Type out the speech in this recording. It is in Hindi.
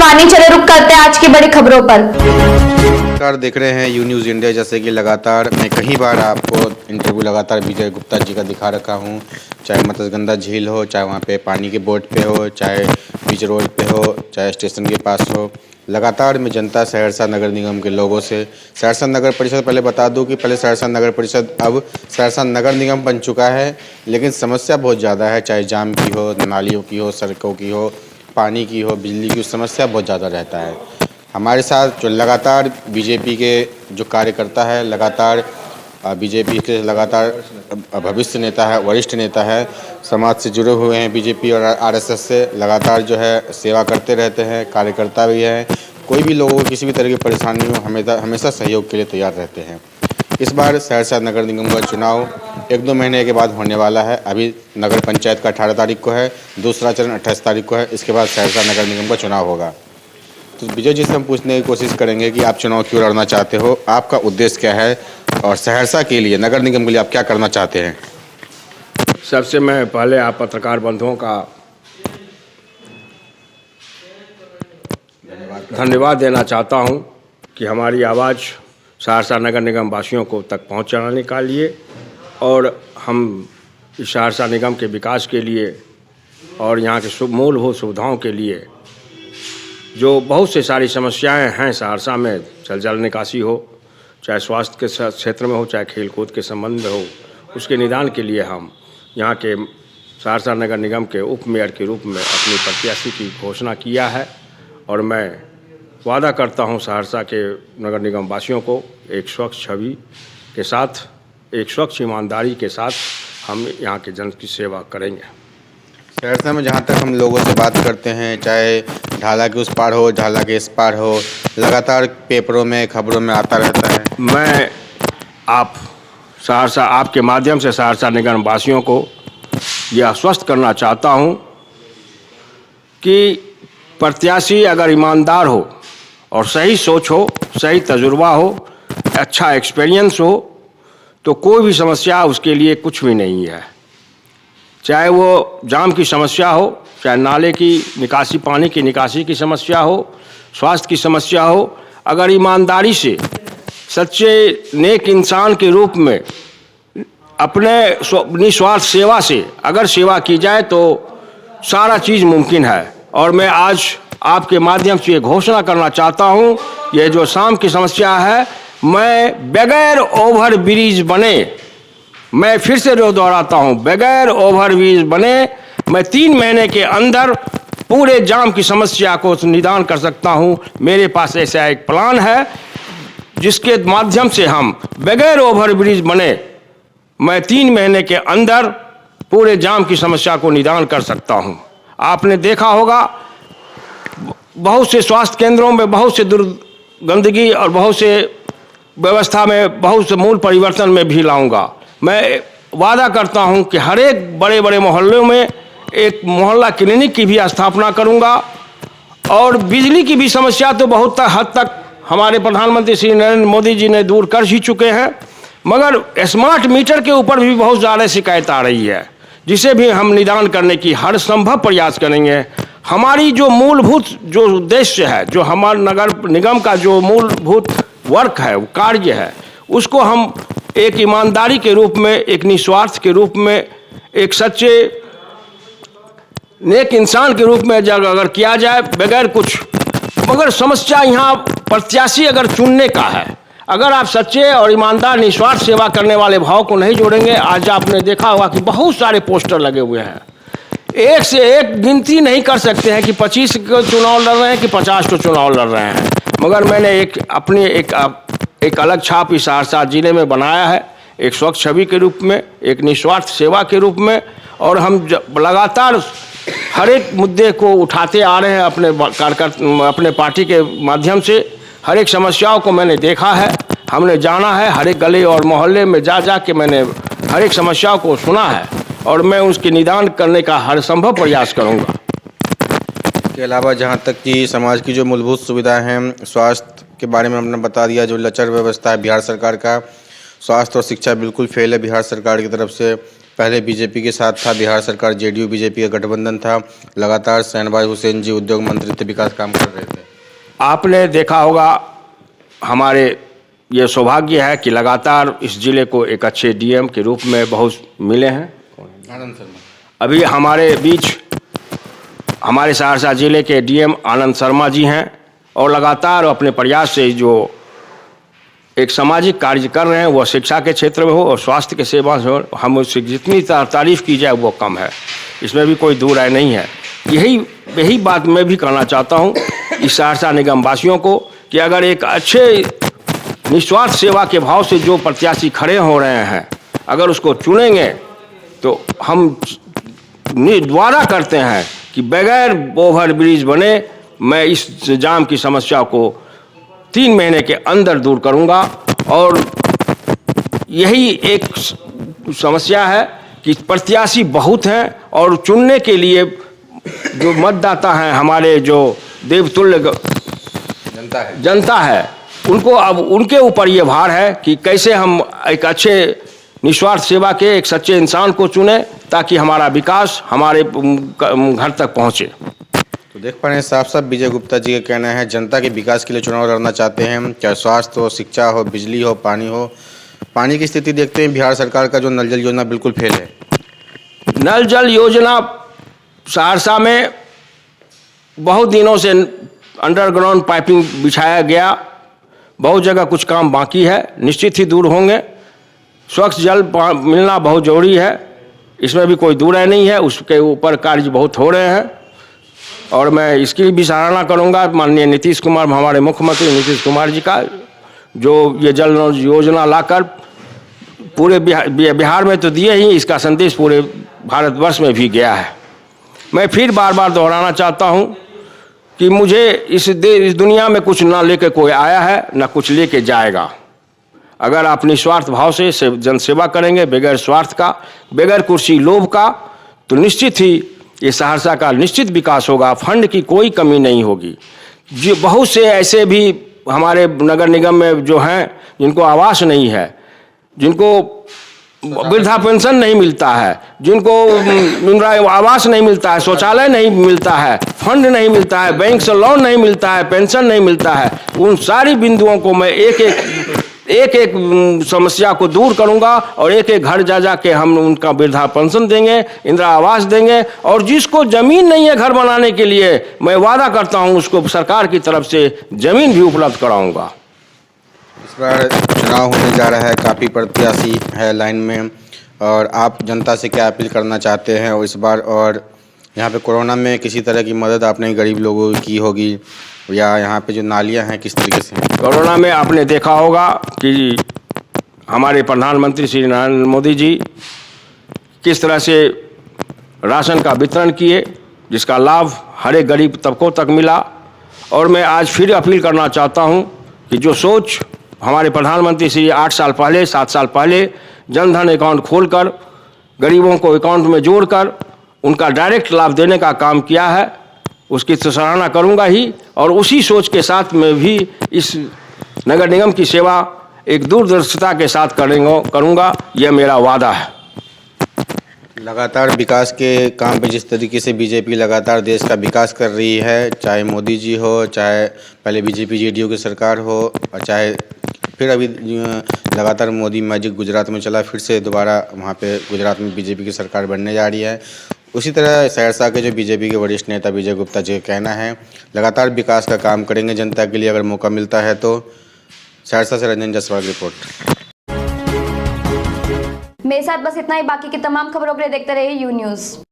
पानी चले। रुक करते हैं आज की बड़ी खबरों पर। नमस्कार, देख रहे हैं यू न्यूज़ इंडिया। जैसे कि लगातार मैं कई बार आपको इंटरव्यू लगातार विजय गुप्ता जी का दिखा रखा हूं, चाहे मत्स्यगंधा झील हो, चाहे वहां पे पानी के बोट पे हो, चाहे बीच रोड पे हो, चाहे स्टेशन के पास हो। लगातार मैं जनता सहरसा नगर निगम के लोगों से, सहरसा नगर परिषद, पहले बता दूं कि पहले सहरसा नगर परिषद अब सहरसा नगर निगम बन चुका है, लेकिन समस्या बहुत ज़्यादा है। चाहे जाम की हो, नालियों की हो, सड़कों की हो, पानी की हो, बिजली की, समस्या बहुत ज़्यादा रहता है। हमारे साथ जो लगातार बीजेपी के जो कार्यकर्ता है, लगातार बीजेपी के लगातार भविष्य नेता है, वरिष्ठ नेता है, समाज से जुड़े हुए हैं, बीजेपी और आरएसएस से लगातार जो है सेवा करते रहते हैं, कार्यकर्ता भी हैं। कोई भी लोगों को किसी भी तरह की परेशानी हो हमेशा सहयोग के लिए तैयार रहते हैं। इस बार सहरसा नगर निगम का चुनाव 1-2 महीने के बाद होने वाला है। अभी नगर पंचायत का 18 तारीख को है, दूसरा चरण 28 तारीख को है। इसके बाद सहरसा नगर निगम का चुनाव होगा। तो विजय जी से हम पूछने की कोशिश करेंगे कि आप चुनाव क्यों लड़ना चाहते हो, आपका उद्देश्य क्या है और सहरसा के लिए, नगर निगम के लिए आप क्या करना चाहते हैं? सबसे मैं पहले आप पत्रकार बंधुओं का धन्यवाद देना चाहता हूं कि हमारी आवाज़ सहरसा नगर निगम वासियों को तक पहुंचाने के लिए और हम इस सहरसा निगम के विकास के लिए और यहाँ के मूलभूत सुविधाओं के लिए जो बहुत से सारी समस्याएं हैं सहरसा में, जल निकासी हो, चाहे स्वास्थ्य के क्षेत्र में हो, चाहे खेलकूद के संबंध में हो, उसके निदान के लिए हम यहाँ के सहरसा नगर निगम के उप मेयर के रूप में अपनी प्रत्याशी की घोषणा किया है। और मैं वादा करता हूँ सहरसा के नगर निगम वासियों को एक स्वच्छ छवि के साथ, एक स्वच्छ ईमानदारी के साथ हम यहाँ के जन की सेवा करेंगे। सहरसा में जहाँ तक हम लोगों से बात करते हैं, चाहे ढाला के उस पार हो, ढाला के इस पार हो, लगातार पेपरों में, खबरों में आता रहता है। मैं आपके माध्यम से सहरसा निगम वासियों को यह आश्वस्त करना चाहता हूँ कि प्रत्याशी अगर ईमानदार हो और सही सोच हो, सही तजुर्बा हो, अच्छा एक्सपीरियंस हो, तो कोई भी समस्या उसके लिए कुछ भी नहीं है। चाहे वो जाम की समस्या हो, चाहे नाले की निकासी, पानी की निकासी की समस्या हो, स्वास्थ्य की समस्या हो, अगर ईमानदारी से, सच्चे नेक इंसान के रूप में अपने निस्वार्थ सेवा से अगर सेवा की जाए तो सारा चीज़ मुमकिन है। और मैं आज आपके माध्यम से ये घोषणा करना चाहता हूँ, ये जो शाम की समस्या है, मैं बगैर ओवर ब्रिज बने, मैं फिर से दोहराता हूँ, बगैर ओवर ब्रिज बने मैं 3 महीने के अंदर पूरे जाम की समस्या को निदान कर सकता हूँ। मेरे पास ऐसा एक प्लान है जिसके माध्यम से हम बगैर ओवर ब्रिज बने मैं 3 महीने के अंदर पूरे जाम की समस्या को निदान कर सकता हूँ। आपने देखा होगा बहुत से स्वास्थ्य केंद्रों में बहुत से दुर्गंदगी और बहुत से व्यवस्था में बहुत से मूल परिवर्तन में भी लाऊंगा। मैं वादा करता हूं कि हर एक बड़े बड़े मोहल्लों में एक मोहल्ला क्लिनिक की भी स्थापना करूंगा। और बिजली की भी समस्या तो बहुत हद तक हमारे प्रधानमंत्री श्री नरेंद्र मोदी जी ने दूर कर ही चुके हैं, मगर स्मार्ट मीटर के ऊपर भी बहुत ज़्यादा शिकायत आ रही है, जिसे भी हम निदान करने की हर संभव प्रयास करेंगे। हमारी जो मूलभूत जो उद्देश्य है, जो हमारे नगर निगम का जो मूलभूत वर्क है, वो कार्य है, उसको हम एक ईमानदारी के रूप में, एक निस्वार्थ के रूप में, एक सच्चे नेक इंसान के रूप में अगर किया जाए बगैर कुछ, मगर समस्या यहाँ प्रत्याशी अगर चुनने का है, अगर आप सच्चे और ईमानदार निस्वार्थ सेवा करने वाले भाव को नहीं जोड़ेंगे। आज आपने देखा होगा कि बहुत सारे पोस्टर लगे हुए हैं, एक से एक गिनती नहीं कर सकते हैं कि 25 को चुनाव लड़ रहे हैं कि 50 को चुनाव लड़ रहे हैं, मगर मैंने अपनी एक अलग छाप इस सहरसा जिले में बनाया है, एक स्वच्छ छवि के रूप में, एक निस्वार्थ सेवा के रूप में। और हम लगातार हर एक मुद्दे को उठाते आ रहे हैं अपने पार्टी के माध्यम से। हर एक समस्याओं को मैंने देखा है, हमने जाना है, हर एक गली और मोहल्ले में जा के मैंने हर एक समस्याओं को सुना है और मैं उसके निदान करने का हर संभव प्रयास करूंगा। के अलावा जहाँ तक कि समाज की जो मूलभूत सुविधाएं हैं, स्वास्थ्य के बारे में हमने बता दिया। जो लचर व्यवस्था है बिहार सरकार का, स्वास्थ्य और शिक्षा बिल्कुल फेल है बिहार सरकार की तरफ से। पहले बीजेपी के साथ था, बिहार सरकार जेडीयू बीजेपी का गठबंधन था, लगातार शहनवाज हुसैन जी उद्योग मंत्री थे, विकास काम कर रहे थे। आपने देखा होगा, हमारे ये सौभाग्य है कि लगातार इस जिले को एक अच्छे डीएम के रूप में बहुत मिले हैं। आनंद शर्मा अभी हमारे बीच हमारे सहरसा जिले के डीएम आनंद शर्मा जी हैं और लगातार अपने प्रयास से जो एक सामाजिक कार्य कर रहे हैं, वह शिक्षा के क्षेत्र में हो और स्वास्थ्य के सेवा से हो, हम उससे जितनी तारीफ की जाए वो कम है, इसमें भी कोई दो राय नहीं है। यही बात मैं भी कहना चाहता हूँ इस सहरसा निगम वासियों को कि अगर एक अच्छे निस्वार्थ सेवा के भाव से जो प्रत्याशी खड़े हो रहे हैं, अगर उसको चुनेंगे तो हम वादा करते हैं कि बगैर ओवर ब्रिज बने मैं इस जाम की समस्या को 3 महीने के अंदर दूर करूंगा। और यही एक समस्या है कि प्रत्याशी बहुत हैं और चुनने के लिए जो मतदाता हैं, हमारे जो देवतुल्य जनता है, उनको अब उनके ऊपर ये भार है कि कैसे हम एक अच्छे निस्वार्थ सेवा के एक सच्चे इंसान को चुने ताकि हमारा विकास हमारे घर तक पहुँचे। तो देख पा रहे हैं साफ साफ विजय गुप्ता जी का कहना है, जनता के विकास के लिए चुनाव लड़ना चाहते हैं, चाहे स्वास्थ्य हो, शिक्षा हो, बिजली हो, पानी हो। पानी की स्थिति देखते हैं, बिहार सरकार का जो नल जल योजना बिल्कुल फेल है। नल जल योजना सहरसा में बहुत दिनों से अंडरग्राउंड पाइपिंग बिछाया गया, बहुत जगह कुछ काम बाकी है, निश्चित ही दूर होंगे। स्वच्छ जल मिलना बहुत ज़रूरी है, इसमें भी कोई दो राय नहीं है, उसके ऊपर कार्य बहुत हो रहे हैं। और मैं इसकी भी सराहना करूंगा माननीय नीतीश कुमार, हमारे मुख्यमंत्री नीतीश कुमार जी का, जो ये जल योजना लाकर पूरे बिहार में तो दिए ही, इसका संदेश पूरे भारतवर्ष में भी गया है। मैं फिर बार बार दोहराना चाहता हूं कि मुझे इस दुनिया में कुछ ना लेके कोई आया है, ना कुछ लेके जाएगा। अगर आप निस्वार्थ भाव से जनसेवा करेंगे, बगैर स्वार्थ का, बगैर कुर्सी लोभ का, तो निश्चित ही ये सहरसा का निश्चित विकास होगा। फंड की कोई कमी नहीं होगी। जो बहुत से ऐसे भी हमारे नगर निगम में जो हैं जिनको आवास नहीं है, जिनको वृद्धा पेंशन नहीं मिलता है, जिनको इंदिरा आवास नहीं मिलता है, शौचालय नहीं मिलता है, फंड नहीं मिलता है, बैंक से लोन नहीं मिलता है, पेंशन नहीं मिलता है, उन सारी बिंदुओं को मैं एक एक समस्या को दूर करूंगा और एक एक घर जा के हम उनका वृद्धा पेंशन देंगे, इंदिरा आवास देंगे। और जिसको जमीन नहीं है घर बनाने के लिए, मैं वादा करता हूं उसको सरकार की तरफ से जमीन भी उपलब्ध कराऊंगा। इस बार चुनाव होने जा रहा है, काफ़ी प्रत्याशी है लाइन में, और आप जनता से क्या अपील करना चाहते हैं और इस बार? और यहाँ पे कोरोना में किसी तरह की मदद आपने गरीब लोगों की होगी, या यहाँ पे जो नालियाँ हैं किस तरीके से? कोरोना में आपने देखा होगा कि हमारे प्रधानमंत्री श्री नरेंद्र मोदी जी किस तरह से राशन का वितरण किए, जिसका लाभ हर एक गरीब तबकों तक मिला। और मैं आज फिर अपील करना चाहता हूं कि जो सोच हमारे प्रधानमंत्री श्री 8 साल पहले 7 साल पहले जनधन अकाउंट खोलकर गरीबों को अकाउंट में जोड़कर उनका डायरेक्ट लाभ देने का काम किया है, उसकी तो सराहना करूंगा ही। और उसी सोच के साथ मैं भी इस नगर निगम की सेवा एक दूरदर्शिता के साथ करूंगा, यह मेरा वादा है। लगातार विकास के काम पे जिस तरीके से बीजेपी लगातार देश का विकास कर रही है, चाहे मोदी जी हो, चाहे पहले बीजेपी जेडीयू की सरकार हो, और चाहे फिर अभी लगातार मोदी मैजिक गुजरात में चला, फिर से दोबारा वहाँ पे गुजरात में बीजेपी की सरकार बनने जा रही है। उसी तरह सहरसा के जो बीजेपी के वरिष्ठ नेता विजय गुप्ता जी का कहना है, लगातार विकास का काम करेंगे जनता के लिए अगर मौका मिलता है तो। सहरसा से रंजन जसवाल की रिपोर्ट। मेरे साथ बस इतना ही। बाकी की तमाम खबरों के लिए देखते रहिए यू न्यूज़।